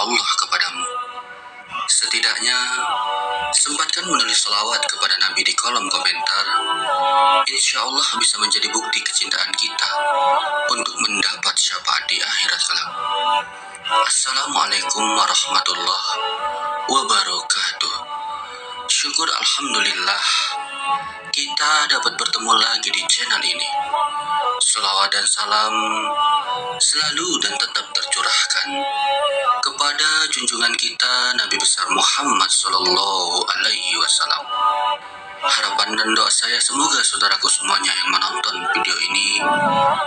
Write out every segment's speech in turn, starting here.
Allah kepadamu. Setidaknya, sempatkan menulis selawat kepada Nabi di kolom komentar. Insya Allah bisa menjadi bukti kecintaan kita untuk mendapat syafaat di akhirat kelak. Assalamualaikum warahmatullahi wabarakatuh. Syukur Alhamdulillah, kita dapat bertemu lagi di channel ini. Selawat dan salam selalu dan tetap tercurahkan kepada junjungan kita Nabi besar Muhammad Sallallahu Alaihi Wasallam. Harapan dan doa saya semoga saudaraku semuanya yang menonton video ini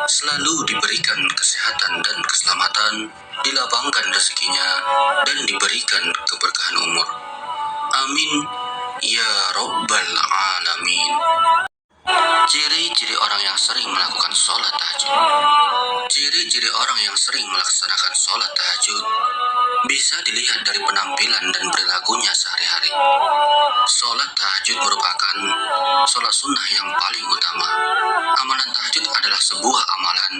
selalu diberikan kesehatan dan keselamatan, dilapangkan rezekinya, dan diberikan keberkahan umur. Amin ya Rabbal Alamin. Ciri-ciri orang yang sering melakukan sholat tahajud. Ciri-ciri orang yang sering melaksanakan sholat tahajud bisa dilihat dari penampilan dan perilakunya sehari-hari. Sholat tahajud merupakan sholat sunnah yang paling utama. Amalan tahajud adalah sebuah amalan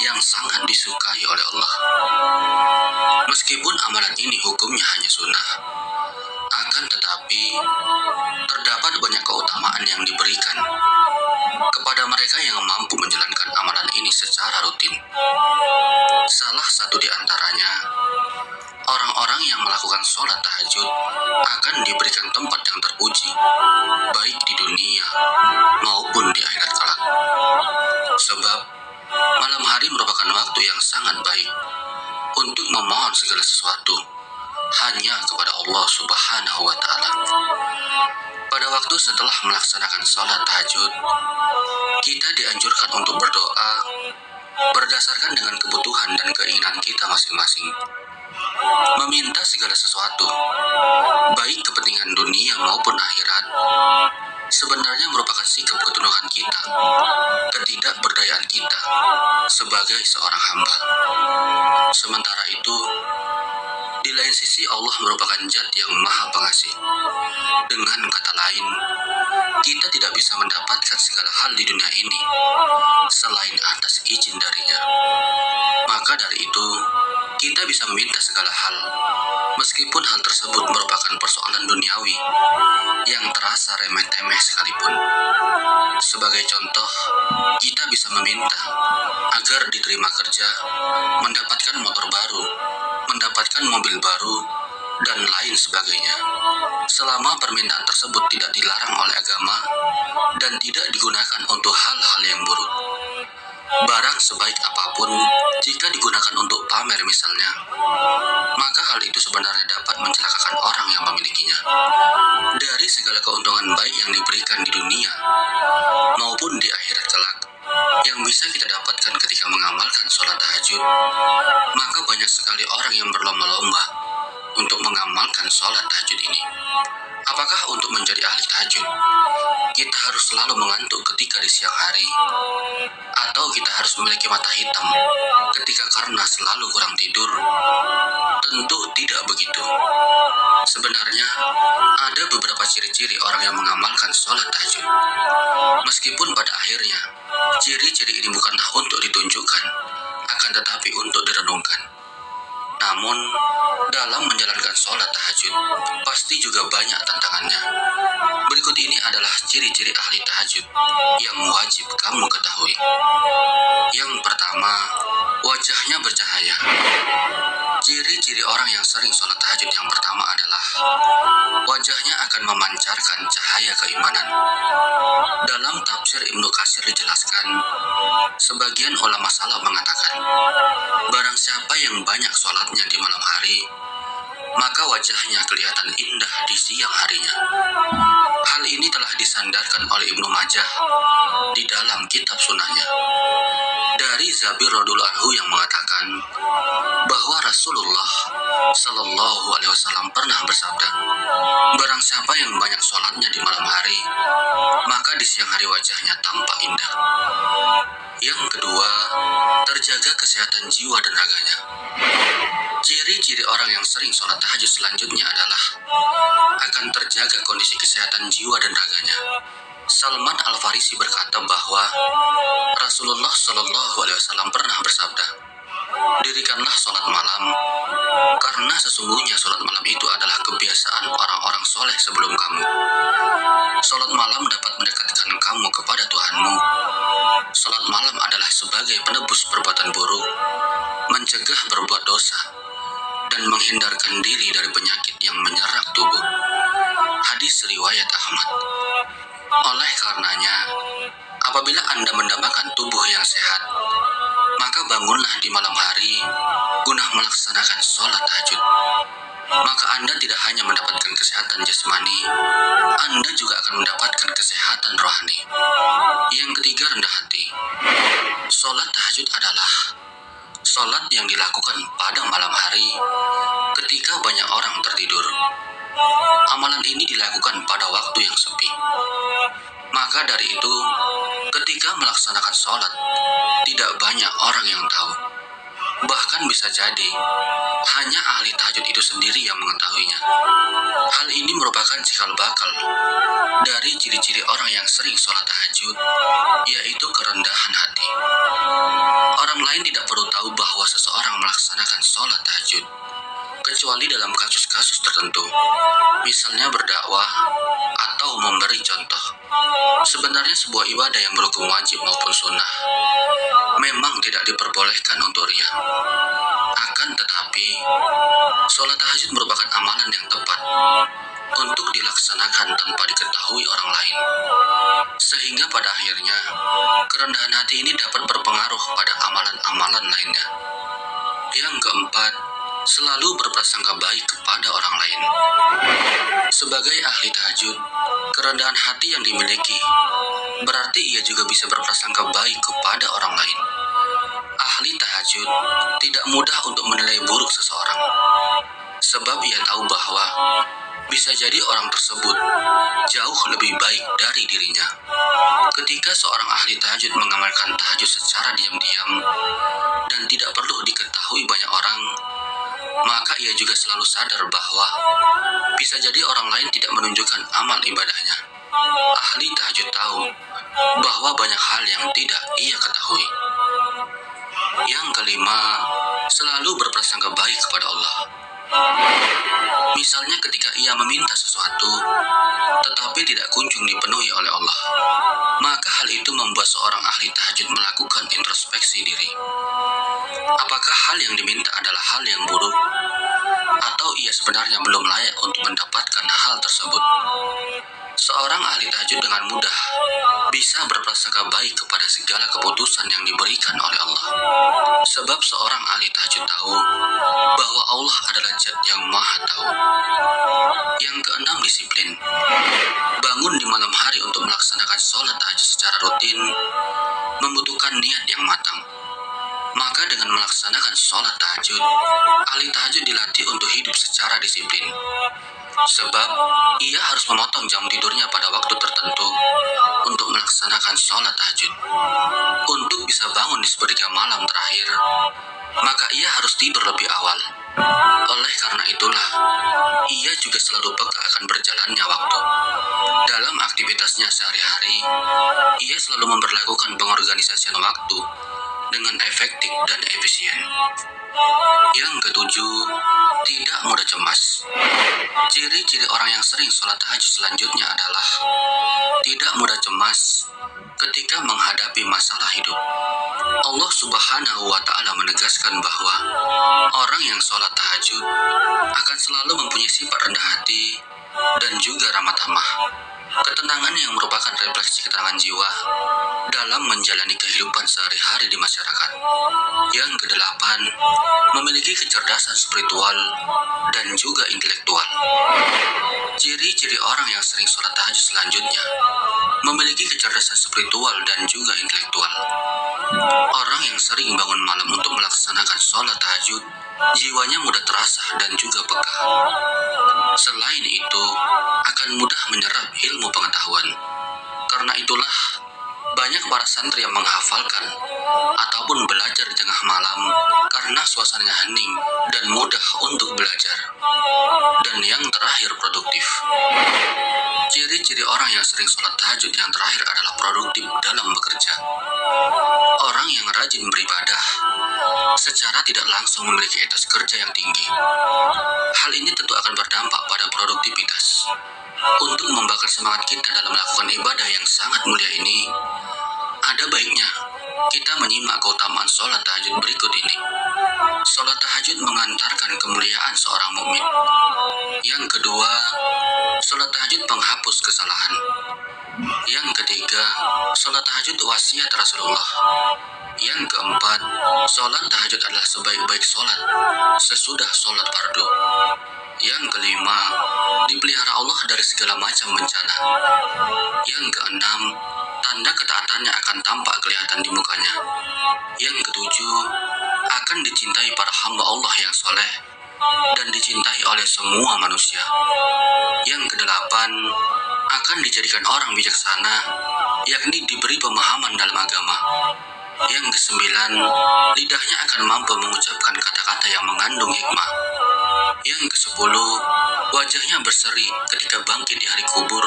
yang sangat disukai oleh Allah. Meskipun amalan ini hukumnya hanya sunnah, akan tetapi terdapat banyak keutamaan yang diberikan kepada mereka yang mampu menjalankan amalan ini secara rutin. Salah satu di antaranya, orang-orang yang melakukan sholat tahajud akan diberikan tempat yang terpuji, baik di dunia maupun di akhirat kelak. Sebab malam hari merupakan waktu yang sangat baik untuk memohon segala sesuatu hanya kepada Allah Subhanahu wa Ta'ala. Pada waktu setelah melaksanakan sholat tahajud, kita dianjurkan untuk berdoa berdasarkan dengan kebutuhan dan keinginan kita masing-masing. Meminta segala sesuatu, baik kepentingan dunia maupun akhirat, sebenarnya merupakan sikap ketundukan kita, ketidakberdayaan kita sebagai seorang hamba. Sementara itu, di lain sisi Allah merupakan zat yang maha pengasih. Dengan kata lain, kita tidak bisa mendapatkan segala hal di dunia ini selain atas izin darinya. Maka dari itu, kita bisa meminta segala hal, meskipun hal tersebut merupakan persoalan duniawi yang terasa remeh-temeh sekalipun. Sebagai contoh, kita bisa meminta agar diterima kerja, mendapatkan motor baru, mendapatkan mobil baru, dan lain sebagainya. Selama permintaan tersebut tidak dilarang oleh agama dan tidak digunakan untuk hal-hal yang buruk. Barang sebaik apapun, jika digunakan untuk pamer misalnya, maka hal itu sebenarnya dapat mencelakakan orang yang memilikinya. Dari segala keuntungan baik yang diberikan di dunia maupun di akhirat kelak, yang bisa kita dapatkan ketika mengamalkan sholat tahajud, maka banyak sekali orang yang berlomba-lomba untuk mengamalkan sholat tahajud ini. Apakah untuk menjadi ahli tahajud, kita harus selalu mengantuk ketika di siang hari, atau kita harus memiliki mata hitam ketika karena selalu kurang tidur? Tentu tidak begitu. Sebenarnya, ada beberapa ciri-ciri orang yang mengamalkan sholat tahajud. Meskipun pada akhirnya, ciri-ciri ini bukanlah untuk ditunjukkan, akan tetapi untuk direnungkan. Namun, dalam menjalankan sholat tahajud, pasti juga banyak tantangannya. Berikut ini adalah ciri-ciri ahli tahajud yang wajib kamu ketahui. Yang pertama, wajahnya bercahaya. Ciri-ciri orang yang sering sholat tahajud yang pertama adalah wajahnya akan memancarkan cahaya keimanan. Dalam tafsir Ibnu Katsir dijelaskan, sebagian ulama salaf mengatakan, barang siapa yang banyak sholatnya di malam hari, maka wajahnya kelihatan indah di siang harinya. Hal ini telah disandarkan oleh Ibnu Majah di dalam kitab sunnahnya. Dari Jabir radhiyallahu anhu yang mengatakan bahwa Rasulullah Sallallahu Alaihi Wasallam pernah bersabda, barang siapa yang banyak sholatnya di malam hari, maka di siang hari wajahnya tampak indah. Yang kedua, terjaga kesehatan jiwa dan raganya. Ciri-ciri orang yang sering sholat tahajud selanjutnya adalah akan terjaga kondisi kesehatan jiwa dan raganya. Salman Al-Farisi berkata bahwa Rasulullah Shallallahu Alaihi Wasallam pernah bersabda, Dirikanlah sholat malam, karena sesungguhnya sholat malam itu adalah kebiasaan orang-orang soleh sebelum kamu. Sholat malam dapat mendekatkan kamu kepada Tuhanmu. Sholat malam adalah sebagai penebus perbuatan buruk, mencegah berbuat dosa, dan menghindarkan diri dari penyakit yang menyerang tubuh. Hadis riwayat Ahmad. Oleh karenanya, apabila Anda mendambakan tubuh yang sehat, maka bangunlah di malam hari guna melaksanakan sholat tahajud. Maka Anda tidak hanya mendapatkan kesehatan jasmani, Anda juga akan mendapatkan kesehatan rohani. Yang ketiga, rendah hati. Sholat tahajud adalah sholat yang dilakukan pada malam hari ketika banyak orang tertidur. Amalan ini dilakukan pada waktu yang sepi. Maka dari itu, ketika melaksanakan sholat, tidak banyak orang yang tahu. Bahkan bisa jadi, hanya ahli tahajud itu sendiri yang mengetahuinya. Hal ini merupakan cikal bakal dari ciri-ciri orang yang sering sholat tahajud, yaitu kerendahan hati. Orang lain tidak perlu tahu bahwa seseorang melaksanakan sholat tahajud, kecuali dalam kasus-kasus tertentu, misalnya berdakwah atau memberi contoh. Sebenarnya sebuah ibadah yang berhukum wajib maupun sunnah memang tidak diperbolehkan untuk ria. Akan tetapi, sholat tahajud merupakan amalan yang tepat untuk dilaksanakan tanpa diketahui orang lain. Sehingga pada akhirnya, kerendahan hati ini dapat berpengaruh pada amalan-amalan lainnya. Yang keempat, selalu berprasangka baik kepada orang lain. Sebagai ahli tahajud, kerendahan hati yang dimiliki berarti ia juga bisa berprasangka baik kepada orang lain. Ahli tahajud tidak mudah untuk menilai buruk seseorang, sebab ia tahu bahwa bisa jadi orang tersebut jauh lebih baik dari dirinya. Ketika seorang ahli tahajud mengamalkan tahajud secara diam-diam dan tidak perlu diketahui banyak orang, maka ia juga selalu sadar bahwa bisa jadi orang lain tidak menunjukkan amal ibadahnya. Ahli tahajud tahu bahwa banyak hal yang tidak ia ketahui. Yang kelima, selalu berprasangka baik kepada Allah. Misalnya ketika ia meminta sesuatu, tetapi tidak kunjung dipenuhi oleh Allah, maka hal itu membuat seorang ahli tahajud melakukan introspeksi diri. Apakah hal yang diminta adalah hal yang buruk, atau ia sebenarnya belum layak untuk mendapatkan hal tersebut? Seorang ahli tahajud dengan mudah bisa berprasangka baik kepada segala keputusan yang diberikan oleh Allah. Sebab seorang ahli tahajud tahu bahwa Allah adalah Zat yang Maha Tahu. Yang keenam, disiplin. Bangun di malam hari untuk melaksanakan sholat tahajud secara rutin membutuhkan niat yang matang. Maka dengan melaksanakan sholat tahajud, ahli tahajud dilatih untuk hidup secara disiplin. Sebab ia harus memotong jam tidurnya pada waktu tertentu untuk melaksanakan sholat tahajud. Untuk bisa bangun di sepertiga malam terakhir, maka ia harus tidur lebih awal. Oleh karena itulah, ia juga selalu peka akan berjalannya waktu. Dalam aktivitasnya sehari-hari, ia selalu memperlakukan pengorganisasian waktu dengan efektif dan efisien. Yang ketujuh, tidak mudah cemas. Ciri-ciri orang yang sering sholat tahajud selanjutnya adalah tidak mudah cemas ketika menghadapi masalah hidup. Allah Subhanahu wa Ta'ala menegaskan bahwa orang yang sholat tahajud akan selalu mempunyai sifat rendah hati dan juga ramah tamah. Ketenangan yang merupakan refleksi ketenangan jiwa dalam menjalani kehidupan sehari-hari di masyarakat. Yang kedelapan, memiliki kecerdasan spiritual dan juga intelektual. Ciri-ciri orang yang sering sholat tahajud selanjutnya memiliki kecerdasan spiritual dan juga intelektual. Orang yang sering bangun malam untuk melaksanakan sholat tahajud, jiwanya mudah terasa dan juga peka. Selain itu, akan mudah menyerap ilmu pengetahuan. Karena itulah, banyak para santri yang menghafalkan ataupun belajar di tengah malam karena suasananya hening dan mudah untuk belajar. Dan yang terakhir, produktif. Ciri-ciri orang yang sering sholat tahajud yang terakhir adalah produktif dalam bekerja. Orang yang rajin beribadah secara tidak langsung memiliki etos kerja yang tinggi. Hal ini tentu akan berdampak pada produktivitas. Untuk membakar semangat kita dalam melakukan ibadah yang sangat mulia ini, ada baiknya kita menyimak keutamaan sholat tahajud berikut ini. Sholat tahajud mengantarkan kemuliaan seorang mukmin. Yang kedua, sholat tahajud penghapus kesalahan. Yang ketiga, sholat tahajud wasiat Rasulullah. Yang keempat, sholat tahajud adalah sebaik-baik sholat sesudah sholat fardu. Yang kelima, dipelihara Allah dari segala macam bencana. Yang keenam, tanda ketaatannya akan tampak kelihatan di mukanya. Yang ketujuh, akan dicintai para hamba Allah yang soleh dan dicintai oleh semua manusia. Yang kedelapan, akan dijadikan orang bijaksana, yakni diberi pemahaman dalam agama. Yang kesembilan, lidahnya akan mampu mengucapkan kata-kata yang mengandung hikmah. Yang kesepuluh, wajahnya berseri ketika bangkit di hari kubur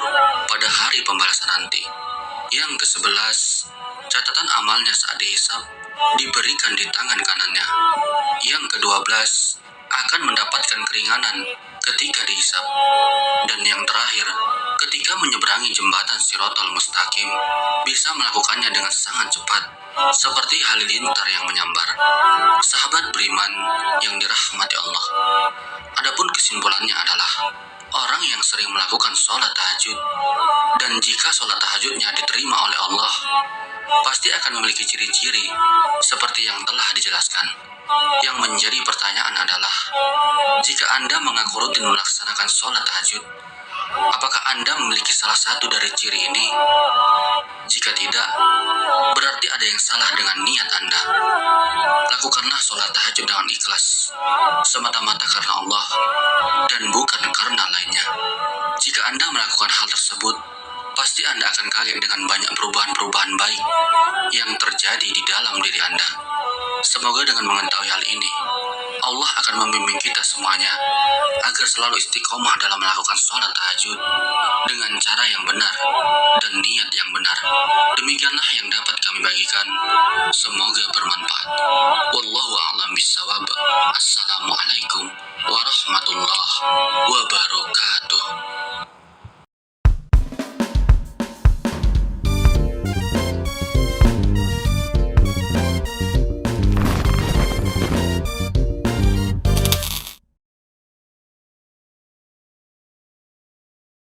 pada hari pembalasan nanti. Yang kesebelas, catatan amalnya saat dihisab diberikan di tangan kanannya. Yang kedua belas, akan mendapatkan keringanan ketika dihisab. Dan yang terakhir, ketika menyeberangi jembatan Shiratal Mustaqim, bisa melakukannya dengan sangat cepat, seperti halilintar yang menyambar. Sahabat beriman yang dirahmati Allah, adapun kesimpulannya adalah orang yang sering melakukan sholat tahajud, dan jika sholat tahajudnya diterima oleh Allah, pasti akan memiliki ciri-ciri seperti yang telah dijelaskan. Yang menjadi pertanyaan adalah, jika Anda mengaku rutin melaksanakan sholat tahajud, apakah Anda memiliki salah satu dari ciri ini? Jika tidak, berarti ada yang salah dengan niat Anda. Lakukanlah sholat tahajud dengan ikhlas, semata-mata karena Allah, dan bukan karena lainnya. Jika Anda melakukan hal tersebut, pasti Anda akan kaget dengan banyak perubahan-perubahan baik yang terjadi di dalam diri Anda. Semoga dengan mengetahui hal ini, Allah akan membimbing kita semuanya agar selalu istiqomah dalam melakukan sholat tahajud dengan cara yang benar dan niat yang benar. Demikianlah yang dapat kami bagikan. Semoga bermanfaat. Wallahu a'lam bishawab. Assalamualaikum warahmatullahi wabarakatuh.